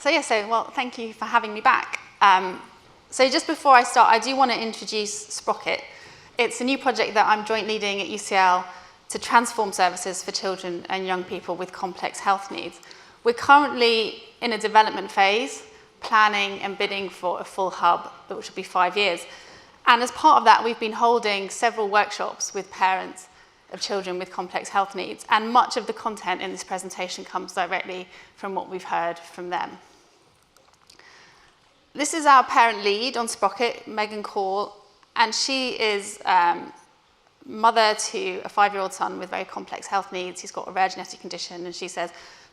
Well, thank you for having me back. So just before I start, I do want to introduce Sprocket. It's a new project that I'm joint leading at UCL to transform services for children and young people with complex health needs. We're currently in a development phase, planning and bidding for a full hub, which will be 5 years. And as part of that, we've been holding several workshops with parents of children with complex health needs, and much of the content in this presentation comes directly from what we've heard from them. This is our parent lead on Sprocket, Megan Call, and she is mother to a 5-year-old son with very complex health needs. He's got a rare genetic condition, and she says,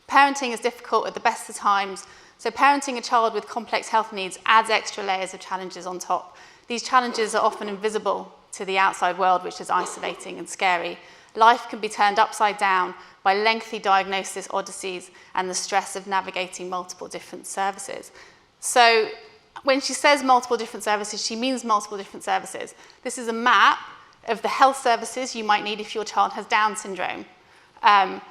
parenting is difficult at the best of times, so parenting a child with complex health needs adds extra layers of challenges on top. These challenges are often invisible to the outside world, which is isolating and scary. Life can be turned upside down by lengthy diagnosis odysseys and the stress of navigating multiple different services. So when she says multiple different services, she means multiple different services. This is a map of the health services you might need if your child has Down syndrome. And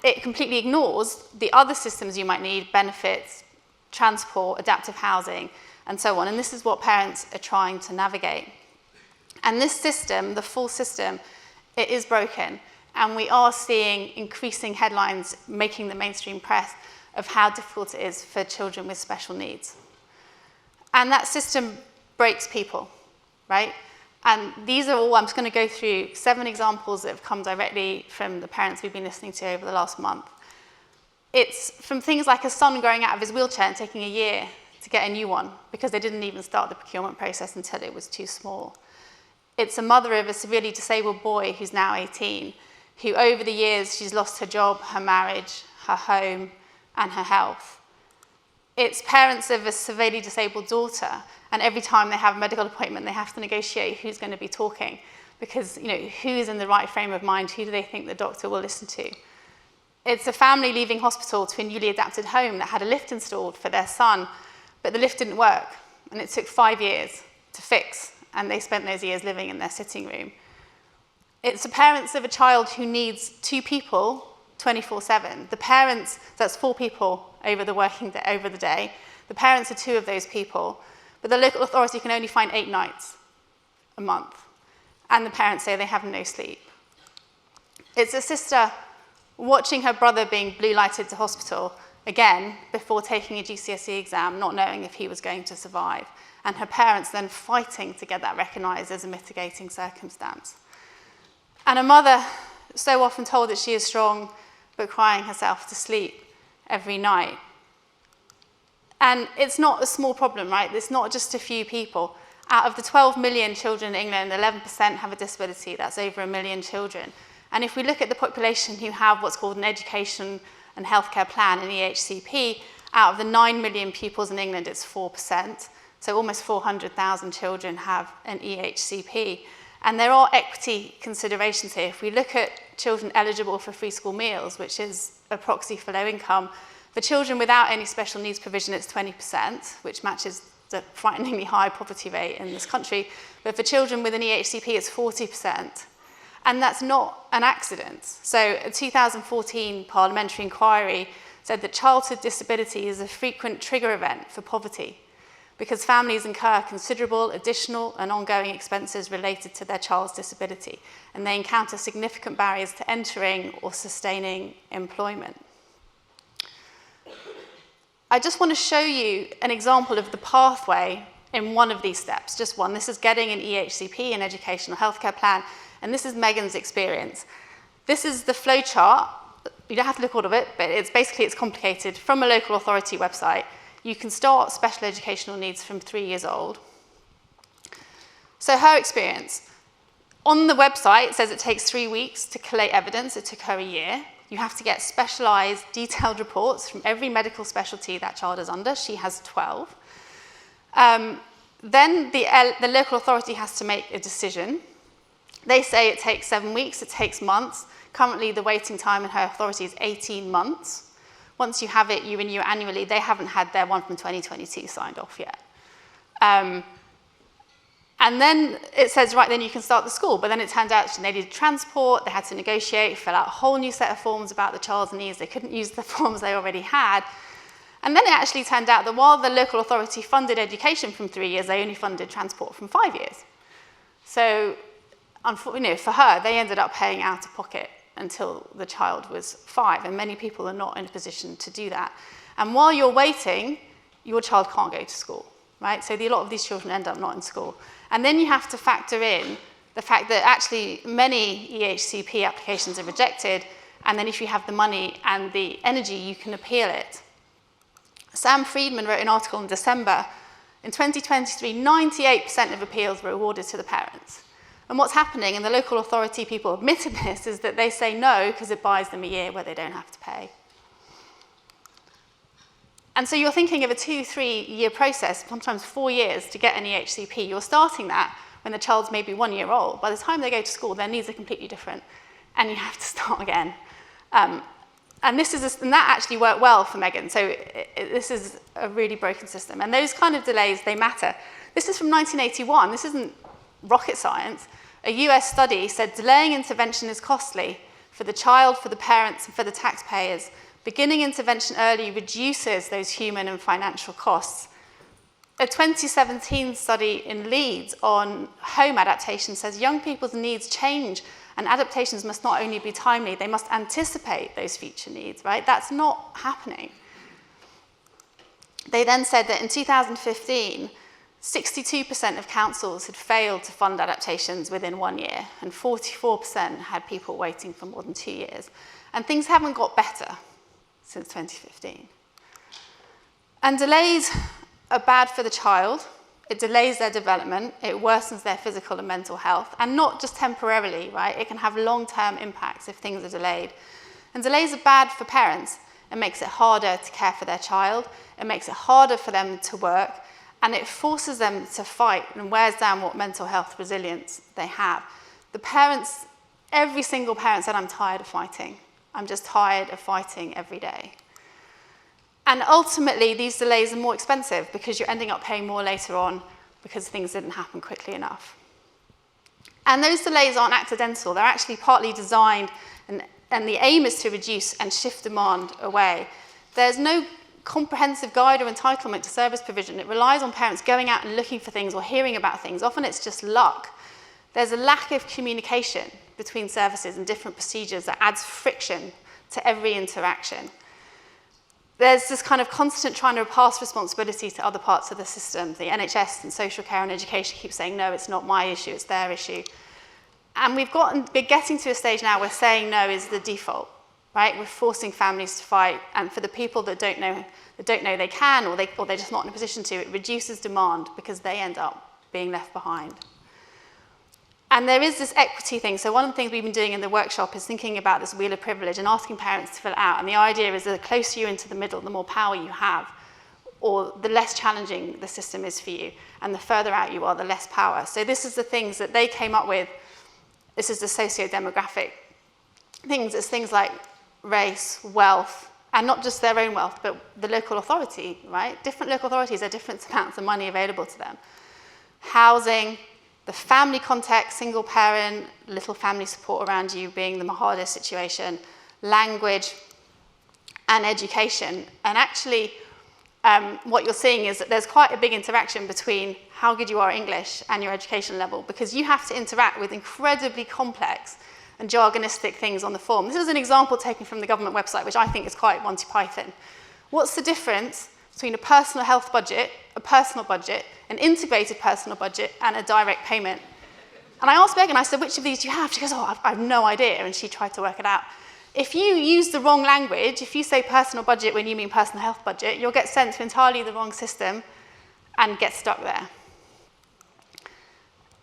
it completely ignores the other systems you might need, benefits, transport, adaptive housing, and so on. And this is what parents are trying to navigate. And this system, the full system, it is broken. And we are seeing increasing headlines making the mainstream press of how difficult it is for children with special needs. And that system breaks people, right? And these are all, I'm just going to go through 7 examples that have come directly from the parents we've been listening to over the last month. It's from things like a son growing out of his wheelchair and taking a year to get a new one because they didn't even start the procurement process until it was too small. It's a mother of a severely disabled boy who's now 18, who over the years she's lost her job, her marriage, her home, and her health. It's parents of a severely disabled daughter, and every time they have a medical appointment, they have to negotiate who's going to be talking because, who's in the right frame of mind, who do they think the doctor will listen to? It's a family leaving hospital to a newly adapted home that had a lift installed for their son, but the lift didn't work, and it took 5 years to fix, and they spent those years living in their sitting room. It's the parents of a child who needs 2 people 24/7. The parents, that's 4 people over the day. The parents are 2 of those people, but the local authority can only find 8 nights a month, and the parents say they have no sleep. It's a sister watching her brother being blue lighted to hospital, again, before taking a GCSE exam, not knowing if he was going to survive, and her parents then fighting to get that recognised as a mitigating circumstance. And a mother so often told that she is strong, but crying herself to sleep every night. And it's not a small problem, right? It's not just a few people. Out of the 12 million children in England, 11% have a disability. That's over 1 million children. And if we look at the population who have what's called an education and healthcare plan, an EHCP, out of the 9 million pupils in England, it's 4%. So almost 400,000 children have an EHCP. And there are equity considerations here. If we look at children eligible for free school meals, which is a proxy for low income, for children without any special needs provision, it's 20%, which matches the frighteningly high poverty rate in this country. But for children with an EHCP, it's 40%. And that's not an accident. So a 2014 parliamentary inquiry said that childhood disability is a frequent trigger event for poverty because families incur considerable additional and ongoing expenses related to their child's disability, and they encounter significant barriers to entering or sustaining employment. I just want to show you an example of the pathway in one of these steps, just one. This is getting an EHCP, an educational healthcare plan, and this is Megan's experience. This is the flow chart. You don't have to look at all of it, but it's complicated. From a local authority website, you can start special educational needs from 3 years old. So her experience. On the website, it says it takes 3 weeks to collate evidence. It took her a year. You have to get specialised, detailed reports from every medical specialty that child is under. She has 12. Then the local authority has to make a decision. They say it takes 7 weeks, it takes months. Currently, the waiting time in her authority is 18 months. Once you have it, you renew annually. They haven't had their one from 2022 signed off yet. And then it says, right, then you can start the school. But then it turned out they needed transport, they had to negotiate, fill out a whole new set of forms about the child's needs. They couldn't use the forms they already had. And then it actually turned out that while the local authority funded education from 3 years, they only funded transport from 5 years. So, for her, they ended up paying out of pocket until the child was 5, and many people are not in a position to do that. And while you're waiting, your child can't go to school, right? So a lot of these children end up not in school. And then you have to factor in the fact that actually many EHCP applications are rejected, and then if you have the money and the energy, you can appeal it. Sam Friedman wrote an article in December. In 2023, 98% of appeals were awarded to the parents. And what's happening, and the local authority people admitted this, is that they say no because it buys them a year where they don't have to pay. And so you're thinking of a 2-3 year process, sometimes 4 years to get an EHCP. You're starting that when the child's maybe 1 year old. By the time they go to school, their needs are completely different, and you have to start again. And that actually worked well for Megan. So this is a really broken system. And those kind of delays, they matter. This is from 1981. This isn't rocket science. A US study said delaying intervention is costly for the child, for the parents, and for the taxpayers. Beginning intervention early reduces those human and financial costs. A 2017 study in Leeds on home adaptation says young people's needs change, and adaptations must not only be timely, they must anticipate those future needs, right? That's not happening. They then said that in 2015, 62% of councils had failed to fund adaptations within 1 year, and 44% had people waiting for more than 2 years. And things haven't got better since 2015. And delays are bad for the child. It delays their development, it worsens their physical and mental health, and not just temporarily, right? It can have long-term impacts if things are delayed. And delays are bad for parents. It makes it harder to care for their child, it makes it harder for them to work, and it forces them to fight and wears down what mental health resilience they have. The parents, every single parent said, I'm tired of fighting. I'm just tired of fighting every day. And ultimately, these delays are more expensive because you're ending up paying more later on because things didn't happen quickly enough. And those delays aren't accidental. They're actually partly designed, and the aim is to reduce and shift demand away. There's no comprehensive guide or entitlement to service provision. It relies on parents going out and looking for things or hearing about things. Often it's just luck. There's a lack of communication between services and different procedures that adds friction to every interaction. There's this kind of constant trying to pass responsibility to other parts of the system. The NHS and social care and education keep saying, no, it's not my issue, it's their issue. And we're getting to a stage now where saying no is the default, right? We're forcing families to fight, and for the people that don't know they can, or they're just not in a position to, it reduces demand because they end up being left behind. And there is this equity thing. So one of the things we've been doing in the workshop is thinking about this wheel of privilege and asking parents to fill it out. And the idea is that the closer you're into the middle, the more power you have, or the less challenging the system is for you. And the further out you are, the less power. So this is the things that they came up with. This is the socio-demographic things. It's things like race, wealth, and not just their own wealth, but the local authority, right? Different local authorities have different amounts of money available to them. Housing, the family context, single parent, little family support around you being the hardest situation, language, and education. And actually, what you're seeing is that there's quite a big interaction between how good you are at English and your education level, because you have to interact with incredibly complex and jargonistic things on the form. This is an example taken from the government website, which I think is quite Monty Python. What's the difference between a personal health budget, a personal budget, an integrated personal budget, and a direct payment? And I asked Megan, I said, which of these do you have? She goes, oh, I have no idea, and she tried to work it out. If you use the wrong language, if you say personal budget when you mean personal health budget, you'll get sent to entirely the wrong system and get stuck there.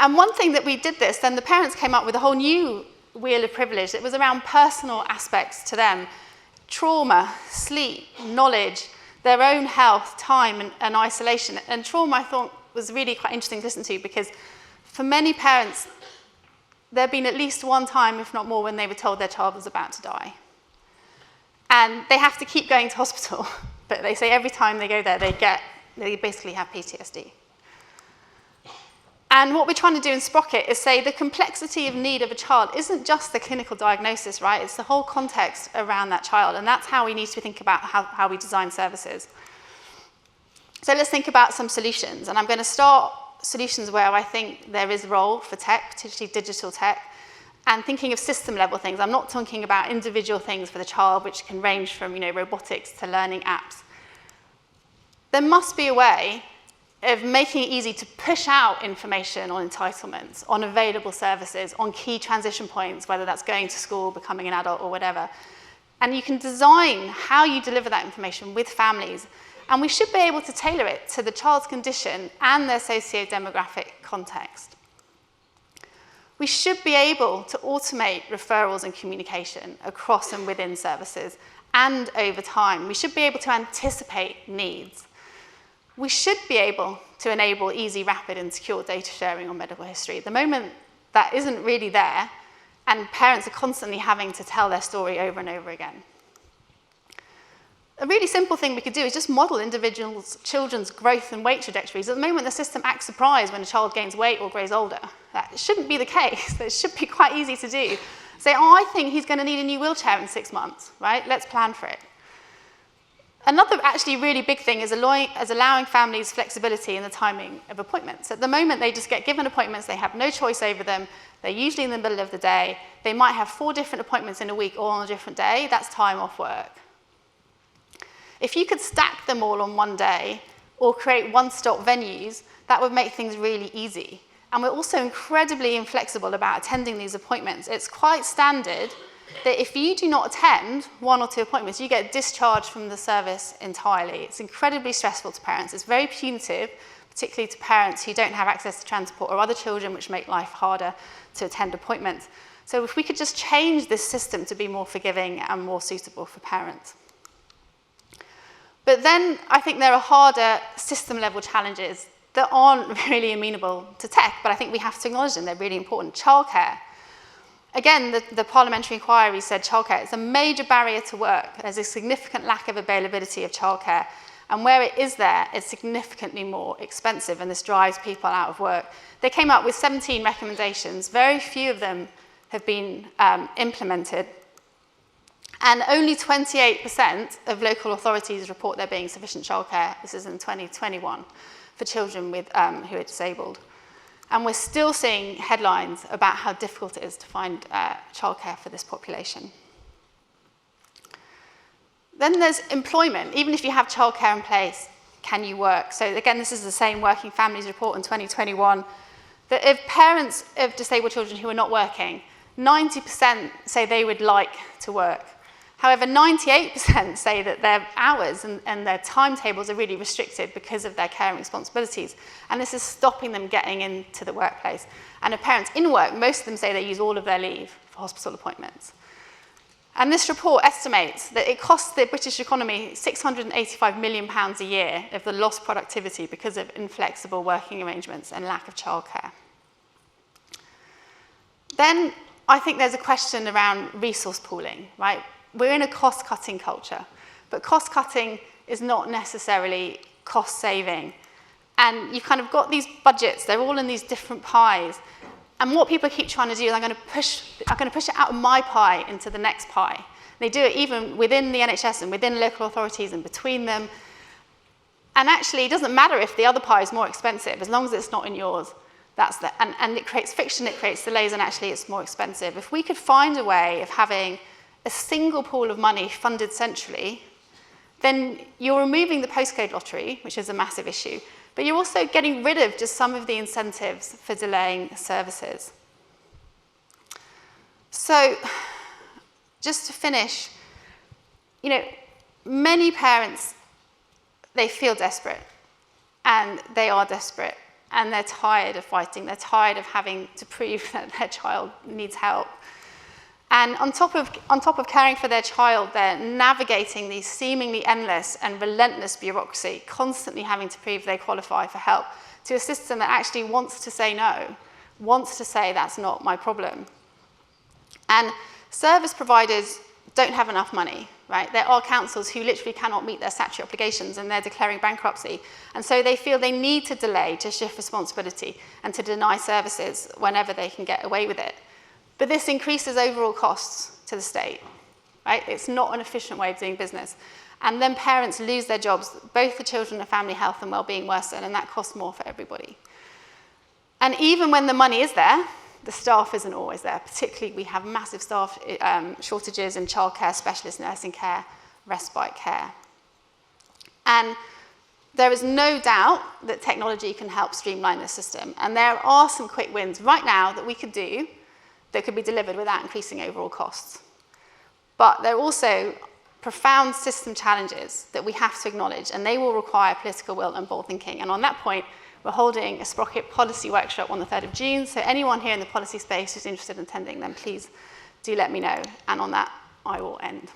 And one thing that we did this, then the parents came up with a whole new wheel of privilege that was around personal aspects to them. Trauma, sleep, knowledge, their own health, time, and isolation. And trauma, I thought, was really quite interesting to listen to, because for many parents, there had been at least one time, if not more, when they were told their child was about to die. And they have to keep going to hospital, but they say every time they go there, they basically have PTSD. And what we're trying to do in Sprocket is say the complexity of need of a child isn't just the clinical diagnosis, right? It's the whole context around that child. And that's how we need to think about how we design services. So let's think about some solutions. And I'm going to start solutions where I think there is a role for tech, particularly digital tech, and thinking of system level things. I'm not talking about individual things for the child, which can range from robotics to learning apps. There must be a way of making it easy to push out information on entitlements, on available services, on key transition points, whether that's going to school, becoming an adult, or whatever. And you can design how you deliver that information with families. And we should be able to tailor it to the child's condition and their socio-demographic context. We should be able to automate referrals and communication across and within services and over time. We should be able to anticipate needs. We should be able to enable easy, rapid, and secure data sharing on medical history. At the moment, that isn't really there, and parents are constantly having to tell their story over and over again. A really simple thing we could do is just model children's growth and weight trajectories. At the moment, the system acts surprised when a child gains weight or grows older. That shouldn't be the case. It should be quite easy to do. Say, oh, I think he's going to need a new wheelchair in 6 months, right? Let's plan for it. Another actually really big thing is allowing families flexibility in the timing of appointments. At the moment, they just get given appointments. They have no choice over them. They're usually in the middle of the day. They might have 4 different appointments in a week, all on a different day. That's time off work. If you could stack them all on one day or create one-stop venues, that would make things really easy. And we're also incredibly inflexible about attending these appointments. It's quite standard that if you do not attend 1 or 2 appointments, you get discharged from the service entirely. It's incredibly stressful to parents. It's very punitive, particularly to parents who don't have access to transport or other children, which make life harder to attend appointments. So if we could just change this system to be more forgiving and more suitable for parents. But then I think there are harder system-level challenges that aren't really amenable to tech, but I think we have to acknowledge them. They're really important. Childcare. Again, the parliamentary inquiry said childcare is a major barrier to work. There's a significant lack of availability of childcare. And where it is there, it's significantly more expensive, and this drives people out of work. They came up with 17 recommendations. Very few of them have been implemented. And only 28% of local authorities report there being sufficient childcare. This is in 2021 for children with, who are disabled. And we're still seeing headlines about how difficult it is to find childcare for this population. Then there's employment. Even if you have childcare in place, can you work? So again, this is the same Working Families report in 2021, that if parents of disabled children who are not working, 90% say they would like to work. However, 98% say that their hours and their timetables are really restricted because of their caring responsibilities. And this is stopping them getting into the workplace. And if parents in work, most of them say they use all of their leave for hospital appointments. And this report estimates that it costs the British economy £685 million a year of the lost productivity because of inflexible working arrangements and lack of childcare. Then I think there's a question around resource pooling, right? We're in a cost-cutting culture, but cost-cutting is not necessarily cost-saving. And you've kind of got these budgets, they're all in these different pies. And what people keep trying to do is I'm going to push it out of my pie into the next pie. They do it even within the NHS and within local authorities and between them. And actually, it doesn't matter if the other pie is more expensive, as long as it's not in yours. And it creates friction, it creates delays, and actually it's more expensive. If we could find a way of having a single pool of money funded centrally, then you're removing the postcode lottery, which is a massive issue, but you're also getting rid of just some of the incentives for delaying services. So, just to finish, many parents, they feel desperate, and they are desperate, and they're tired of fighting, they're tired of having to prove that their child needs help. And on top of caring for their child, they're navigating these seemingly endless and relentless bureaucracy, constantly having to prove they qualify for help, to a system that actually wants to say no, wants to say that's not my problem. And service providers don't have enough money, right? There are councils who literally cannot meet their statutory obligations and they're declaring bankruptcy. And so they feel they need to delay, to shift responsibility, and to deny services whenever they can get away with it. But this increases overall costs to the state, right? It's not an efficient way of doing business. And then parents lose their jobs, both the children and family health and well-being worsen, and that costs more for everybody. And even when the money is there, the staff isn't always there. Particularly, we have massive staff shortages in childcare, specialist nursing care, respite care. And there is no doubt that technology can help streamline the system. And there are some quick wins right now that we could do that could be delivered without increasing overall costs. But there are also profound system challenges that we have to acknowledge, and they will require political will and bold thinking. And on that point, we're holding a Sprocket policy workshop on the 3rd of June. So anyone here in the policy space who's interested in attending, then please do let me know. And on that, I will end.